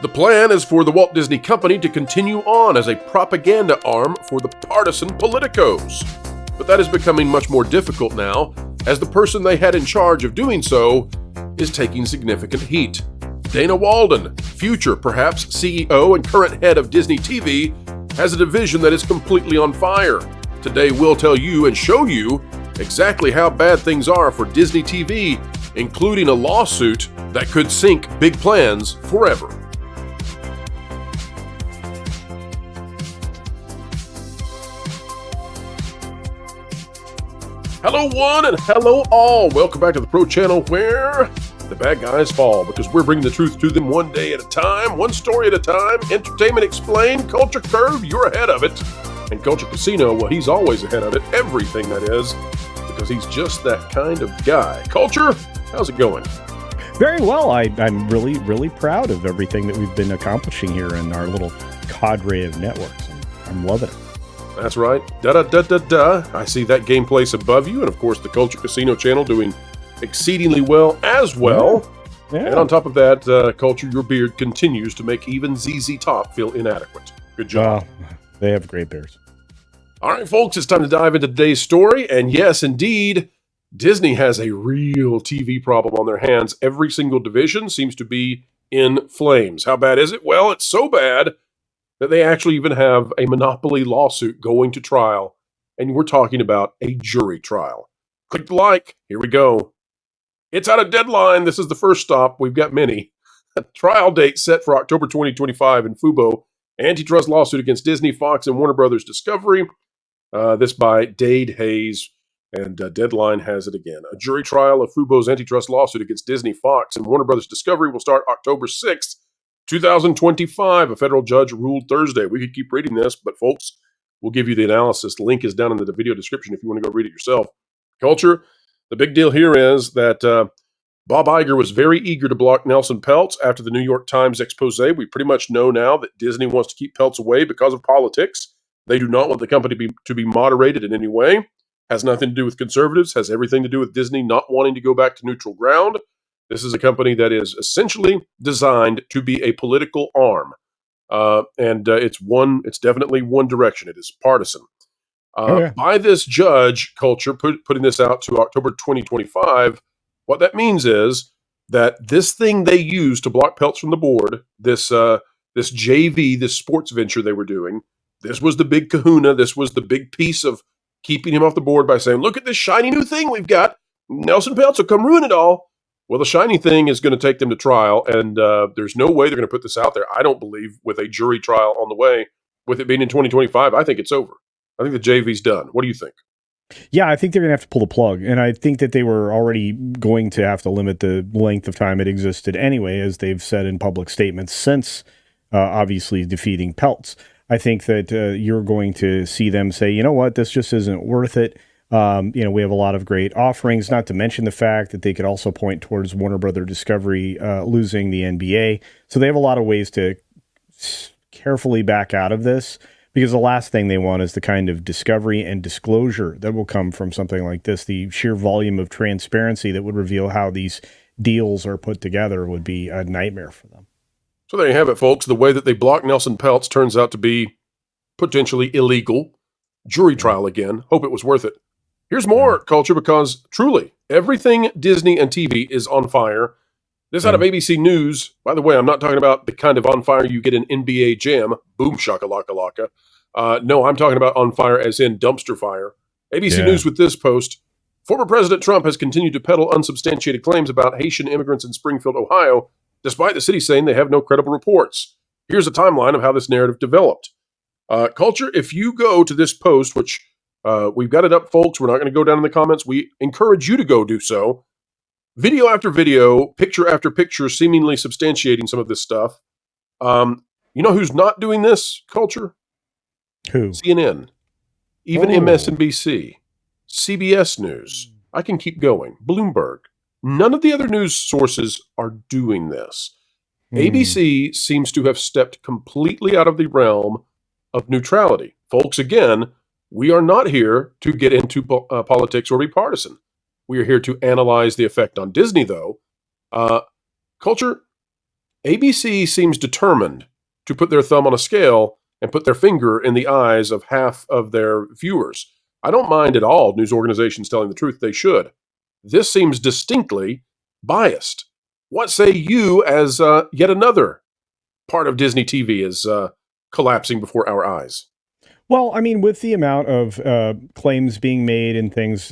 The plan is for the Walt Disney Company to continue on as a propaganda arm for the partisan politicos. But that is becoming much more difficult now, as the person they had in charge of doing so is taking significant heat. Dana Walden, future perhaps CEO and current head of Disney TV, has a division that is completely on fire. Today we'll tell you and show you exactly how bad things are for Disney TV, including a lawsuit that could sink big plans forever. Hello one and hello all. Welcome back to the Pro Channel where the bad guys fall, because we're bringing the truth to them one day at a time, one story at a time. Entertainment explained, culture curve, you're ahead of it. And Culture Casino, well, he's always ahead of it, everything that is, because he's just that kind of guy. Culture, how's it going? Very well. I'm really proud of everything that we've been accomplishing here in our little cadre of networks. I'm loving it. That's right. Da-da-da-da-da. I see that game place above you, and of course the Culture Casino channel doing exceedingly well as well. Yeah. And on top of that, Culture, your beard continues to make even ZZ Top feel inadequate. Good job. They have great beards. All right, folks, it's time to dive into today's story. And yes, indeed, Disney has a real TV problem on their hands. Every single division seems to be in flames. How bad is it? Well, it's so bad that they actually even have a monopoly lawsuit going to trial. And we're talking about a jury trial. Click the like. Here we go. It's at a deadline. This is the first stop. We've got many. A trial date set for October 2025 in Fubo. Antitrust lawsuit against Disney, Fox, and Warner Brothers Discovery. This by Dade Hayes. And Deadline has it again. A jury trial of Fubo's antitrust lawsuit against Disney, Fox, and Warner Brothers Discovery will start October 6th. 2025, a federal judge ruled Thursday. We could keep reading this, but folks, we'll give you the analysis. The link is down in the video description if you want to go read it yourself. Culture, the big deal here is that Bob Iger was very eager to block Nelson Peltz after the New York Times expose. We pretty much know now that Disney wants to keep Peltz away because of politics. They do not want the company to be moderated in any way. Has nothing to do with conservatives, has everything to do with Disney not wanting to go back to neutral ground. This is a company that is essentially designed to be a political arm. It's definitely one direction. It is partisan. By this judge, Culture, putting this out to October 2025, what that means is that this thing they used to block Peltz from the board, this JV, this sports venture they were doing, this was the big kahuna. This was the big piece of keeping him off the board by saying, look at this shiny new thing we've got. Nelson Peltz will come ruin it all. Well, the shiny thing is going to take them to trial, and there's no way they're going to put this out there, I don't believe, with a jury trial on the way. With it being in 2025, I think it's over. I think the JV's done. What do you think? Yeah, I think they're going to have to pull the plug, and I think that they were already going to have to limit the length of time it existed anyway, as they've said in public statements since obviously defeating Peltz. I think that you're going to see them say, you know what, this just isn't worth it. We have a lot of great offerings, not to mention the fact that they could also point towards Warner Brothers Discovery losing the NBA. So they have a lot of ways to carefully back out of this, because the last thing they want is the kind of discovery and disclosure that will come from something like this. The sheer volume of transparency that would reveal how these deals are put together would be a nightmare for them. So there you have it, folks. The way that they blocked Nelson Peltz turns out to be potentially illegal. Jury trial again. Hope it was worth it. Here's more, Culture, because truly, everything Disney and TV is on fire. This out of ABC News. By the way, I'm not talking about the kind of on fire you get in NBA Jam. Boom, shakalaka. No, I'm talking about on fire as in dumpster fire. ABC News with this post. Former President Trump has continued to peddle unsubstantiated claims about Haitian immigrants in Springfield, Ohio, despite the city saying they have no credible reports. Here's a timeline of how this narrative developed. Culture, if you go to this post, which we've got it up, folks. We're not going to go down in the comments. We encourage you to go do so. Video after video, picture after picture, seemingly substantiating some of this stuff. You know who's not doing this, Culture? Who? CNN. Even MSNBC. CBS News. I can keep going. Bloomberg. None of the other news sources are doing this. ABC seems to have stepped completely out of the realm of neutrality. Folks, again, we are not here to get into politics or be partisan. We are here to analyze the effect on Disney, though. Culture, ABC seems determined to put their thumb on a scale and put their finger in the eyes of half of their viewers. I don't mind at all news organizations telling the truth. They should. This seems distinctly biased. What say you as yet another part of Disney TV is collapsing before our eyes? Well, I mean, with the amount of claims being made and things,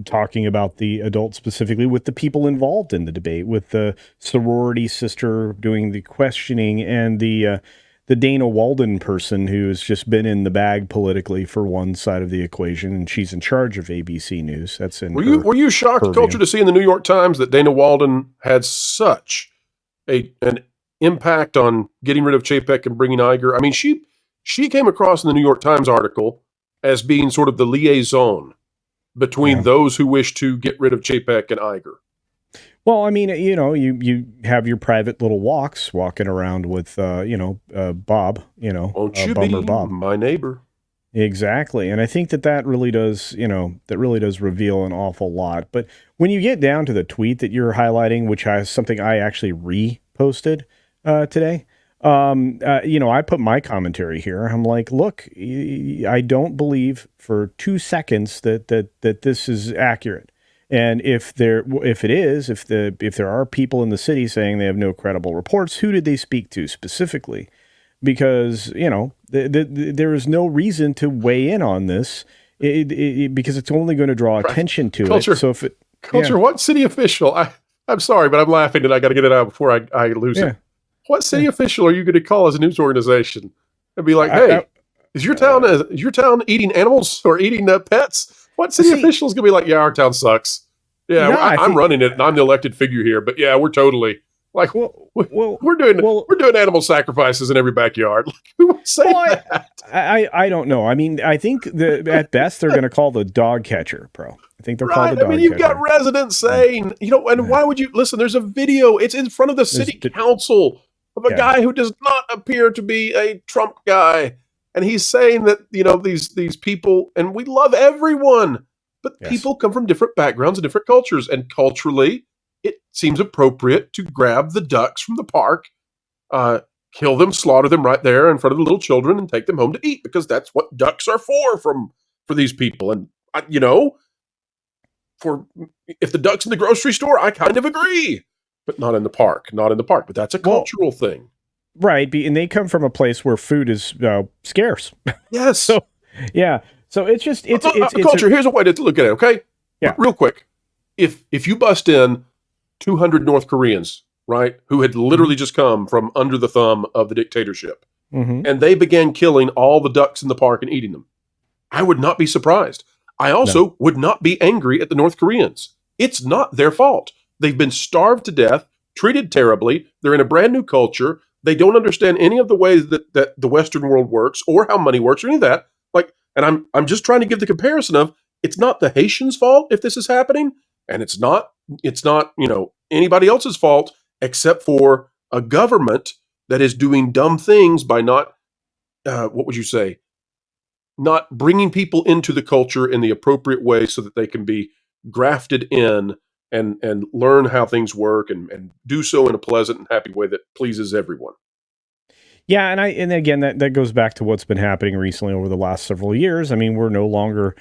talking about the adults specifically, with the people involved in the debate, with the sorority sister doing the questioning, and the Dana Walden person who's just been in the bag politically for one side of the equation, and she's in charge of ABC News. That's in. Were you shocked, purview. Culture, to see in the New York Times that Dana Walden had such an impact on getting rid of Chapek and bringing Iger? I mean, she came across in the New York Times article as being sort of the liaison between those who wish to get rid of Chapek and Iger. Well, I mean, you have your private little walking around with, Bob, Won't you Bummer be Bob. my neighbor? Exactly. And I think that really does, reveal an awful lot. But when you get down to the tweet that you're highlighting, which is something I actually reposted today, I put my commentary here. I'm like, look, I don't believe for 2 seconds that this is accurate. And if there are people in the city saying they have no credible reports, who did they speak to specifically? Because there is no reason to weigh in on this, because it's only going to draw attention to Culture, it. So if it, Culture, what city official? I'm sorry, but I'm laughing and I got to get it out before I lose it. What city official are you going to call as a news organization and be like, hey, is your town eating animals or eating pets? What city official is going to be like, yeah, our town sucks. Yeah, I'm running it and I'm the elected figure here, but yeah, we're totally like, we're doing animal sacrifices in every backyard. Like, who would say that? I don't know. I mean, I think at best they're going to call the dog catcher, bro. I think they're called the dog catcher. You've got residents saying, and why would you listen? There's a video. It's in front of the city council of a guy who does not appear to be a Trump guy. And he's saying that, these people, and we love everyone, but people come from different backgrounds and different cultures. And culturally, it seems appropriate to grab the ducks from the park, kill them, slaughter them right there in front of the little children and take them home to eat, because that's what ducks are for these people. And, if the duck's in the grocery store, I kind of agree. But not in the park. But that's a cultural thing. Right. And they come from a place where food is scarce. Yes. So it's just, it's culture. Here's a way to look at it. Okay. Yeah. Real quick. If you bust in 200 North Koreans, right, who had literally just come from under the thumb of the dictatorship, and they began killing all the ducks in the park and eating them, I would not be surprised. I also would not be angry at the North Koreans. It's not their fault. They've been starved to death, treated terribly. They're in a brand new culture. They don't understand any of the ways that the Western world works or how money works or any of that. And I'm just trying to give the comparison of, it's not the Haitians' fault if this is happening, and it's not anybody else's fault except for a government that is doing dumb things by not not bringing people into the culture in the appropriate way so that they can be grafted in and learn how things work and do so in a pleasant and happy way that pleases everyone. Yeah, and again, that goes back to what's been happening recently over the last several years. I mean, we're no longer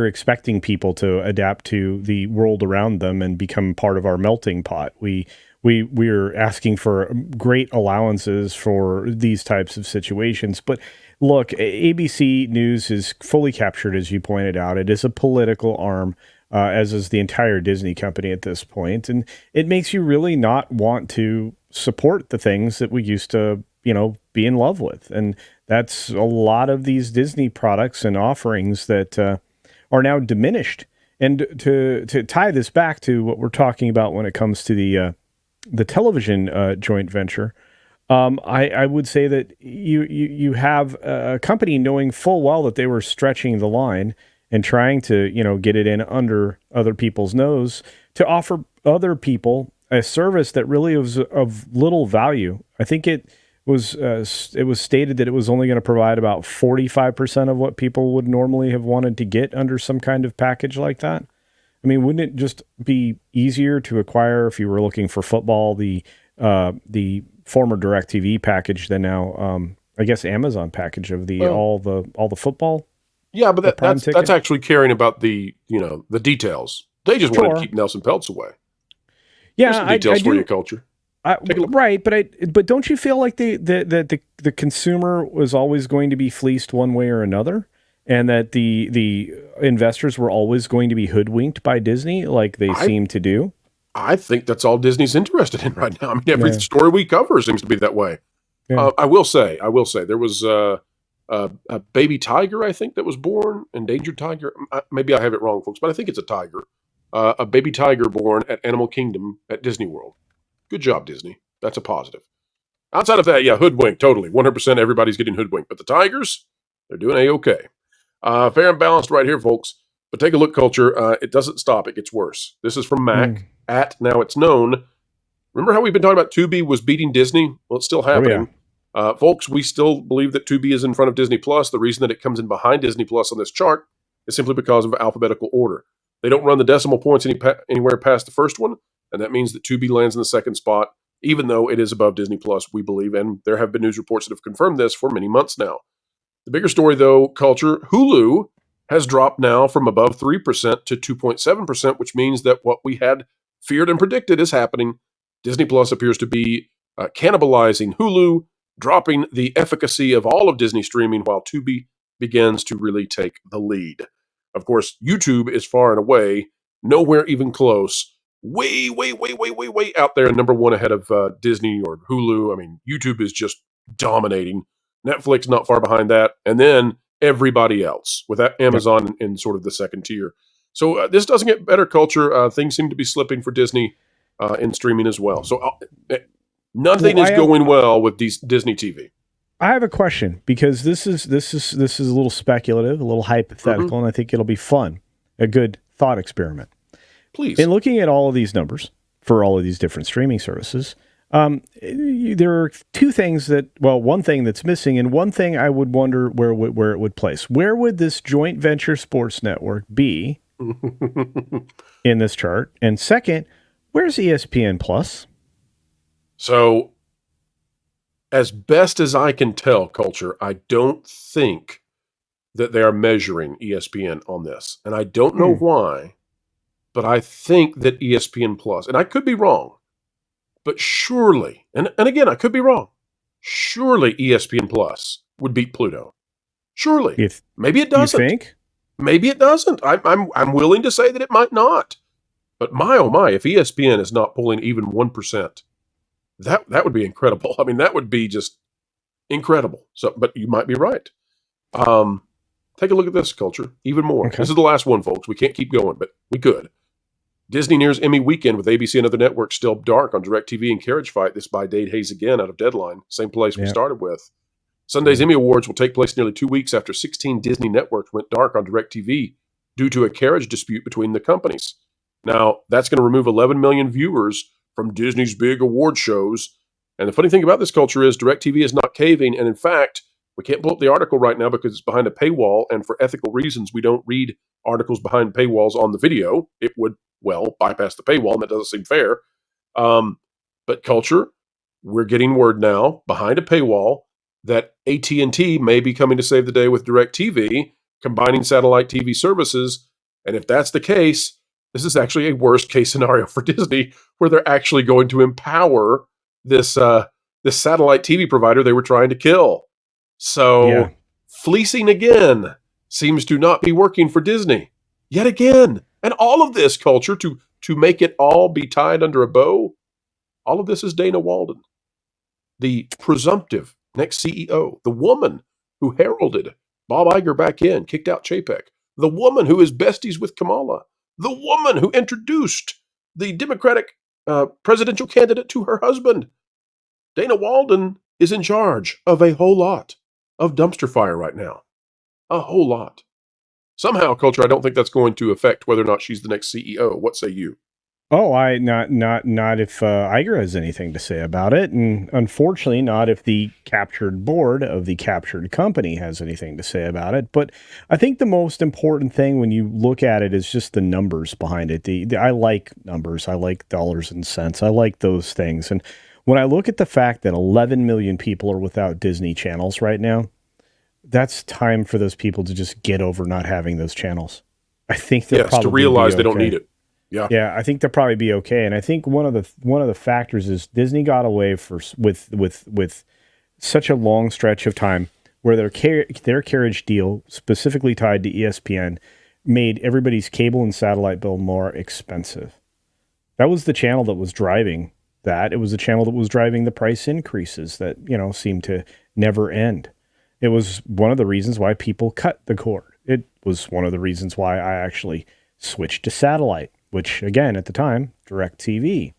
expecting people to adapt to the world around them and become part of our melting pot. We're asking for great allowances for these types of situations. But look, ABC News is fully captured, as you pointed out. It is a political arm, as is the entire Disney company at this point. And it makes you really not want to support the things that we used to, be in love with. And that's a lot of these Disney products and offerings that are now diminished. And to tie this back to what we're talking about when it comes to the television joint venture, I would say that you have a company knowing full well that they were stretching the line and trying to, get it in under other people's nose to offer other people a service that really was of little value. I think it was stated that it was only going to provide about 45% of what people would normally have wanted to get under some kind of package like that. I mean, wouldn't it just be easier to acquire if you were looking for football, the the former DirecTV package, then now I guess Amazon package of all the football. Yeah, but that's ticket. actually caring about the the details. They just wanted to keep Nelson Peltz away. Yeah, some details for you, Culture. Right, but don't you feel like the consumer was always going to be fleeced one way or another, and that the investors were always going to be hoodwinked by Disney, like they seem to do? I think that's all Disney's interested in right now. I mean, every story we cover seems to be that way. Yeah. I will say, there was a baby tiger, I think, that was born, endangered tiger. Maybe I have it wrong, folks, but I think it's a tiger. A baby tiger born at Animal Kingdom at Disney World. Good job, Disney. That's a positive. Outside of that, yeah, hoodwinked, totally. 100% everybody's getting hoodwinked. But the Tigers, they're doing A-okay. Fair and balanced right here, folks. But take a look, Culture. It doesn't stop. It gets worse. This is from Mac. Now it's known. Remember how we've been talking about Tubi was beating Disney? Well, it's still happening. Oh, yeah. Folks, we still believe that Tubi is in front of Disney+. The reason that it comes in behind Disney+ on this chart is simply because of alphabetical order. They don't run the decimal points anywhere past the first one, and that means that Tubi lands in the second spot, even though it is above Disney+, we believe, and there have been news reports that have confirmed this for many months now. The bigger story, though, Culture, Hulu has dropped now from above 3% to 2.7%, which means that what we had feared and predicted is happening. Disney Plus appears to be cannibalizing Hulu, dropping the efficacy of all of Disney streaming while Tubi begins to really take the lead. Of course, YouTube is far and away, nowhere even close, way out there, number one ahead of Disney or Hulu. I mean, YouTube is just dominating. Netflix not far behind that, and then everybody else, with Amazon in sort of the second tier. So this doesn't get better, Culture. Things seem to be slipping for Disney in streaming as well. So nothing is going well with Disney TV. I have a question, because this is a little speculative, a little hypothetical, and I think it'll be fun, a good thought experiment. Please. In looking at all of these numbers for all of these different streaming services, there are two things one thing that's missing, and one thing I would wonder where it would place. Where would this joint venture sports network be in this chart? And second, where's ESPN Plus? So, as best as I can tell, Culture, I don't think that they are measuring ESPN on this. And I don't know why, but I think that ESPN Plus, and I could be wrong, but surely, and again, I could be wrong, surely ESPN Plus would beat Pluto. Surely. Maybe it doesn't. You think? Maybe it doesn't. I'm willing to say that it might not. But my, oh my, if ESPN is not pulling even 1%, that would be incredible. I mean, that would be just incredible. So, but you might be right. Take a look at this, Culture. Even more. Okay. This is the last one, folks. We can't keep going, but we could. Disney nears Emmy weekend with ABC and other networks still dark on DirecTV and Carriage fight. This by Dade Hayes again out of Deadline. Same place we started with. Sunday's Emmy Awards will take place nearly 2 weeks after 16 Disney networks went dark on DirecTV due to a carriage dispute between the companies. Now, that's going to remove 11 million viewers from Disney's big award shows. And the funny thing about this, Culture, is DirecTV is not caving. And in fact, we can't pull up the article right now because it's behind a paywall. And for ethical reasons, we don't read articles behind paywalls on the video. It would, bypass the paywall, and that doesn't seem fair. But Culture, we're getting word now, behind a paywall, that AT&T may be coming to save the day with DirecTV, combining satellite TV services. And if that's the case, this is actually a worst case scenario for Disney, where they're actually going to empower this satellite TV provider they were trying to kill. So fleecing again seems to not be working for Disney yet again. And all of this, Culture, to make it all be tied under a bow, all of this is Dana Walden, the presumptive next CEO, the woman who heralded Bob Iger back in, kicked out Chapek, the woman who is besties with Kamala, the woman who introduced the Democratic presidential candidate to her husband. Dana Walden is in charge of a whole lot of dumpster fire right now. A whole lot. Somehow, Culture, I don't think that's going to affect whether or not she's the next CEO. What say you? Oh, not if Iger has anything to say about it, and unfortunately, not if the captured board of the captured company has anything to say about it. But I think the most important thing when you look at it is just the numbers behind it. I like numbers. I like dollars and cents. I like those things. And when I look at the fact that 11 million people are without Disney channels right now, that's time for those people to just get over not having those channels. I think they'll probably to realize be they don't okay. need it. Yeah. Yeah, I think they'll probably be okay. And I think one of the factors is Disney got away with such a long stretch of time where their carriage deal, specifically tied to ESPN, made everybody's cable and satellite bill more expensive. That was the channel that was driving that. It was the channel that was driving the price increases that, seemed to never end. It was one of the reasons why people cut the cord. It was one of the reasons why I actually switched to satellite, which, again, at the time, DirecTV.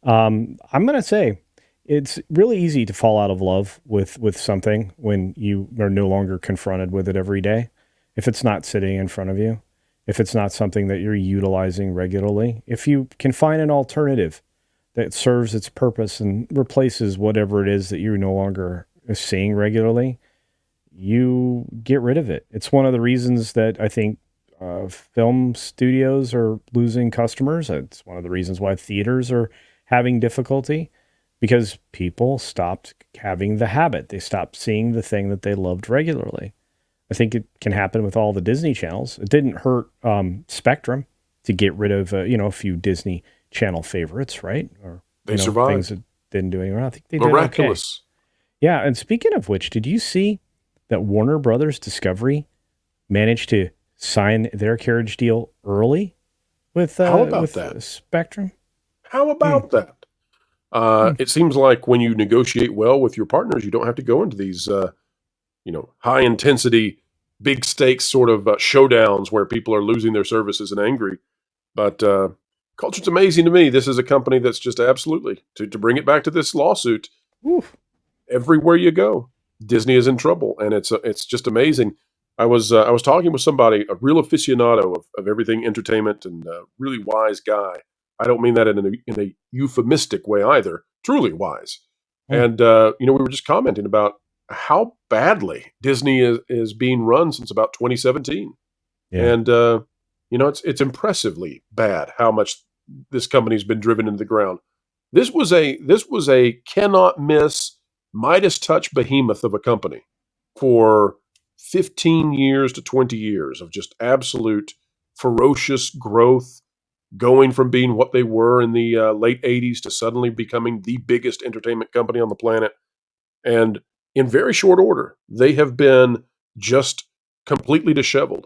I'm going to say it's really easy to fall out of love with something when you are no longer confronted with it every day. If it's not sitting in front of you, if it's not something that you're utilizing regularly, if you can find an alternative that serves its purpose and replaces whatever it is that you're no longer seeing regularly, you get rid of it. It's one of the reasons that I think film studios are losing customers. It's one of the reasons why theaters are having difficulty, because people stopped having the habit. They stopped seeing the thing that they loved regularly. I think it can happen with all the Disney channels. It didn't hurt Spectrum to get rid of a few Disney Channel favorites, right? Or they survived. Things that didn't do anything. I think they Miraculous. Did okay. Yeah, and speaking of which, did you see that Warner Brothers Discovery managed to sign their carriage deal early with that? Spectrum? How about that? It seems like when you negotiate well with your partners, you don't have to go into these high intensity, big stakes sort of showdowns where people are losing their services and angry. But Culture's amazing to me. This is a company that's just absolutely, to bring it back to this lawsuit, everywhere you go, Disney is in trouble, and it's just amazing. I was talking with somebody, a real aficionado of everything entertainment, and a really wise guy. I don't mean that in a euphemistic way either. Truly wise. And we were just commenting about how badly Disney is being run since about 2017. Yeah. And it's impressively bad how much this company's been driven into the ground. This was a cannot miss Midas touch behemoth of a company for 15 years to 20 years of just absolute ferocious growth, going from being what they were in the late 80s to suddenly becoming the biggest entertainment company on the planet. And in very short order, they have been just completely disheveled.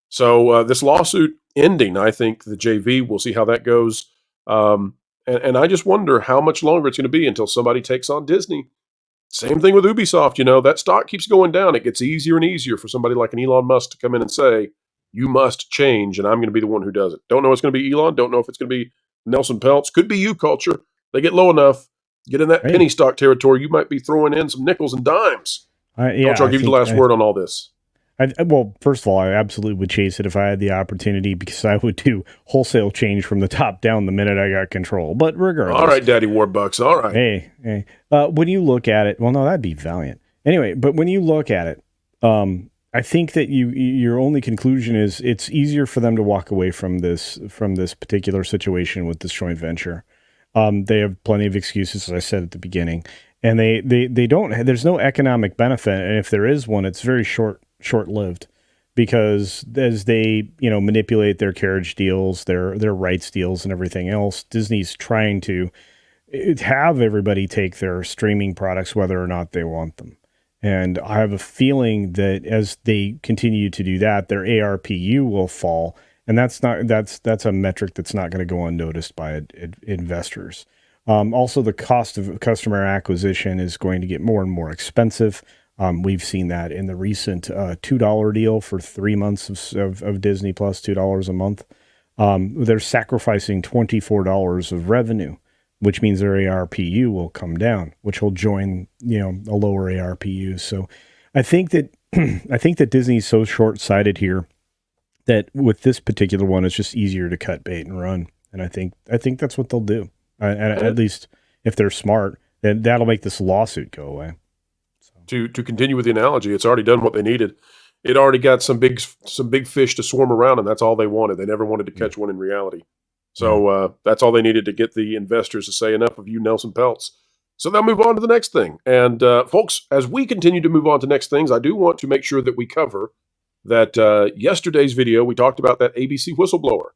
So this lawsuit ending, I think the JV, we'll see how that goes. And I just wonder how much longer it's going to be until somebody takes on Disney. Same thing with Ubisoft, that stock keeps going down. It gets easier and easier for somebody like an Elon Musk to come in and say, you must change, and I'm going to be the one who does it. Don't know it's going to be Elon. Don't know if it's going to be Nelson Peltz. Could be you, Culture. They get low enough, get in that penny stock territory, you might be throwing in some nickels and dimes. Culture, I'll give you the last word on all this. Well, first of all, I absolutely would chase it if I had the opportunity, because I would do wholesale change from the top down the minute I got control. But regardless. All right, Daddy Warbucks. All right. Hey. When you look at it, well, no, that'd be Valiant. Anyway, but when you look at it, I think that your only conclusion is it's easier for them to walk away from this particular situation with this joint venture. They have plenty of excuses, as I said at the beginning, and they don't. There's no economic benefit, and if there is one, it's very short-lived, because as they manipulate their carriage deals, their rights deals, and everything else, Disney's trying to have everybody take their streaming products whether or not they want them. And I have a feeling that as they continue to do that, their ARPU will fall, and that's a metric that's not going to go unnoticed by investors. Also, the cost of customer acquisition is going to get more and more expensive. We've seen that in the recent $2 deal for 3 months of Disney Plus, $2 a month. They're sacrificing $24 of revenue, which means their ARPU will come down, which will join, a lower ARPU. So I think that Disney's so short-sighted here that with this particular one, it's just easier to cut bait and run. And I think that's what they'll do. At least if they're smart, then that'll make this lawsuit go away. To continue with the analogy, it's already done what they needed. It already got some big fish to swarm around, and that's all they wanted. They never wanted to catch one in reality. So that's all they needed to get the investors to say, enough of you, Nelson Peltz. So they'll move on to the next thing. And folks, as we continue to move on to next things, I do want to make sure that we cover that yesterday's video, we talked about that ABC whistleblower.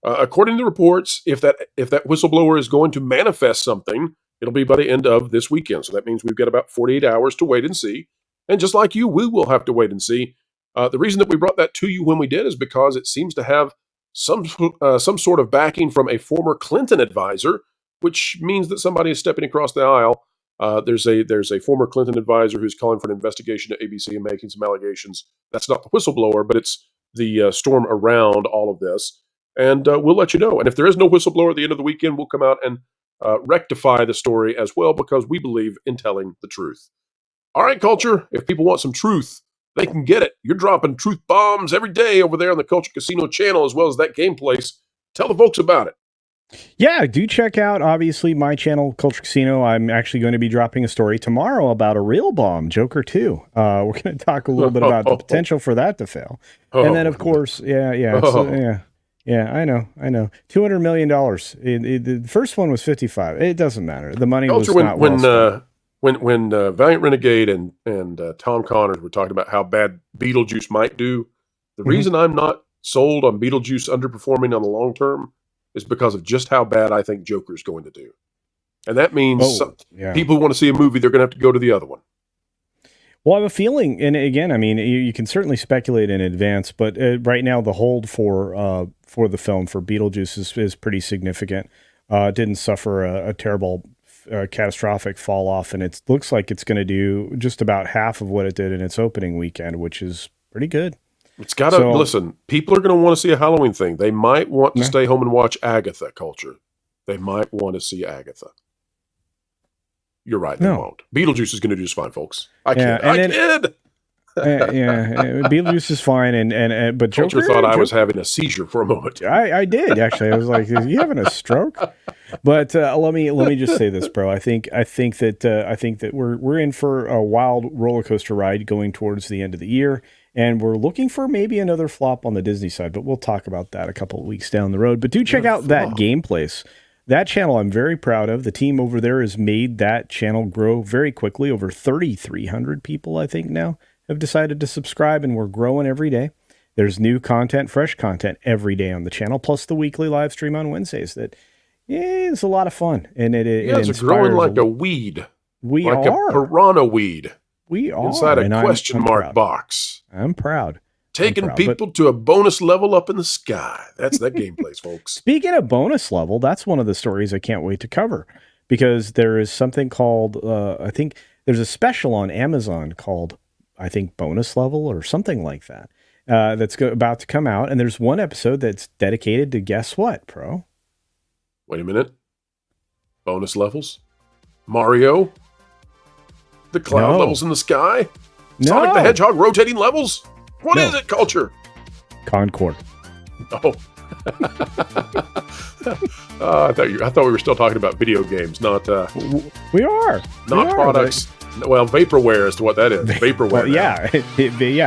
According to reports, if that whistleblower is going to manifest something, it'll be by the end of this weekend. So that means we've got about 48 hours to wait and see. And just like you, we will have to wait and see. The reason that we brought that to you when we did is because it seems to have some sort of backing from a former Clinton advisor, which means that somebody is stepping across the aisle. There's a former Clinton advisor who's calling for an investigation at ABC and making some allegations. That's not the whistleblower, but it's the storm around all of this. And we'll let you know. And if there is no whistleblower at the end of the weekend, we'll come out and rectify the story as well, because we believe in telling the truth. All right, Culture, if people want some truth, they can get it. You're dropping truth bombs every day over there on the Culture Casino channel, as well as that game place. Tell the folks about it. Yeah, do check out, obviously, my channel, Culture Casino. I'm actually going to be dropping a story tomorrow about a real bomb, Joker 2. We're going to talk a little bit about the potential for that to fail. And then, of course, yeah, I know. $200 million. The first one was 55. It doesn't matter. The money was not when Valiant Renegade and Tom Connors were talking about how bad Beetlejuice might do, the reason I'm not sold on Beetlejuice underperforming on the long term is because of just how bad I think Joker's going to do. And that means people who want to see a movie, they're going to have to go to the other one. Well, I have a feeling, and again, I mean, you can certainly speculate in advance, but right now the hold for the film for Beetlejuice is pretty significant. It didn't suffer a terrible, catastrophic fall off, and it looks like it's going to do just about half of what it did in its opening weekend, which is pretty good. It's got to, listen, people are going to want to see a Halloween thing. They might want to stay home and watch Agatha, Culture. They might want to see Agatha. You're right, they won't. Beetlejuice is going to do just fine, folks. I kid. Beetlejuice is fine, but Culture thought I was having a seizure for a moment. I did, actually. I was like, "Is he having a stroke?" But let me just say this, bro. I think that we're in for a wild roller coaster ride going towards the end of the year. And we're looking for maybe another flop on the Disney side, but we'll talk about that a couple of weeks down the road. But do check out that Game Place. That channel I'm very proud of. The team over there has made that channel grow very quickly. Over 3,300 people, I think, now have decided to subscribe, and we're growing every day. There's new content, fresh content every day on the channel, plus the weekly live stream on Wednesdays. It's a lot of fun. And it's growing like a weed. Like a piranha weed. We are. Inside a question mark box. I'm proud. Taking people to a bonus level up in the sky. That's that Game Place, folks. Speaking of bonus level, that's one of the stories I can't wait to cover, because there is something called, I think there's a special on Amazon called, I think, Bonus Level or something like that, that's about to come out. And there's one episode that's dedicated to, guess what, Pro? Wait a minute. Bonus levels? Mario? The cloud levels in the sky? Sonic the Hedgehog rotating levels? What is it, Culture? Concord. Oh. I thought we were still talking about video games, not... we are. Not products. Well, vaporware as to what that is. Vaporware. Well,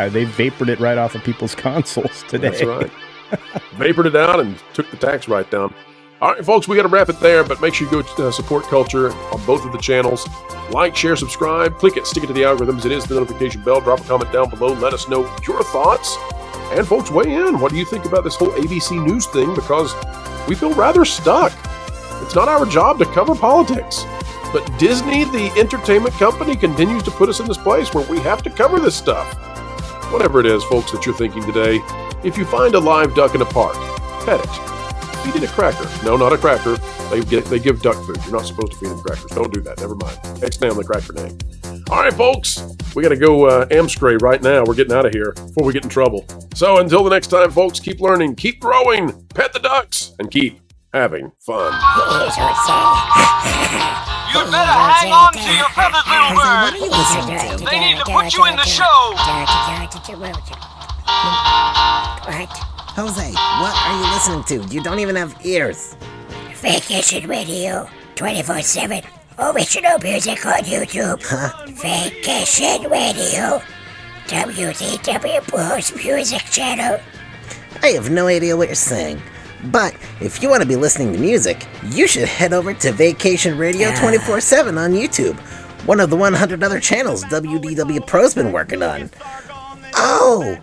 they vapored it right off of people's consoles today. That's right. Vapored it out and took the tax write down. All right, folks, we got to wrap it there, but make sure you go support Culture on both of the channels. Like, share, subscribe, click it, stick it to the algorithms. It is the notification bell. Drop a comment down below. Let us know your thoughts. And, folks, weigh in. What do you think about this whole ABC News thing? Because we feel rather stuck. It's not our job to cover politics. But Disney, the entertainment company, continues to put us in this place where we have to cover this stuff. Whatever it is, folks, that you're thinking today, if you find a live duck in a park, pet it. Feed it a cracker. No, not a cracker. They give duck food. You're not supposed to feed them crackers. Don't do that. Never mind. X-nay on the cracker name. All right, folks. We got to go Amscray right now. We're getting out of here before we get in trouble. So until the next time, folks, keep learning, keep growing, pet the ducks, and keep having fun. You'd better hang on to your feathers, little bird. They need to put you in the show. What? Jose, what are you listening to? You don't even have ears. Vacation Radio 24/7. Original music on YouTube. Vacation Radio. WDW Pro's music channel. I have no idea what you're saying. But if you want to be listening to music, you should head over to Vacation Radio 24/7 on YouTube, one of the 100 other channels WDW Pro's been working on. Oh,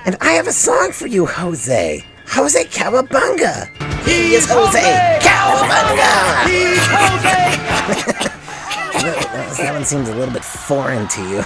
and I have a song for you, Jose. Jose Cowabunga. He is Jose Cowabunga. He's Jose. That one seems a little bit foreign to you.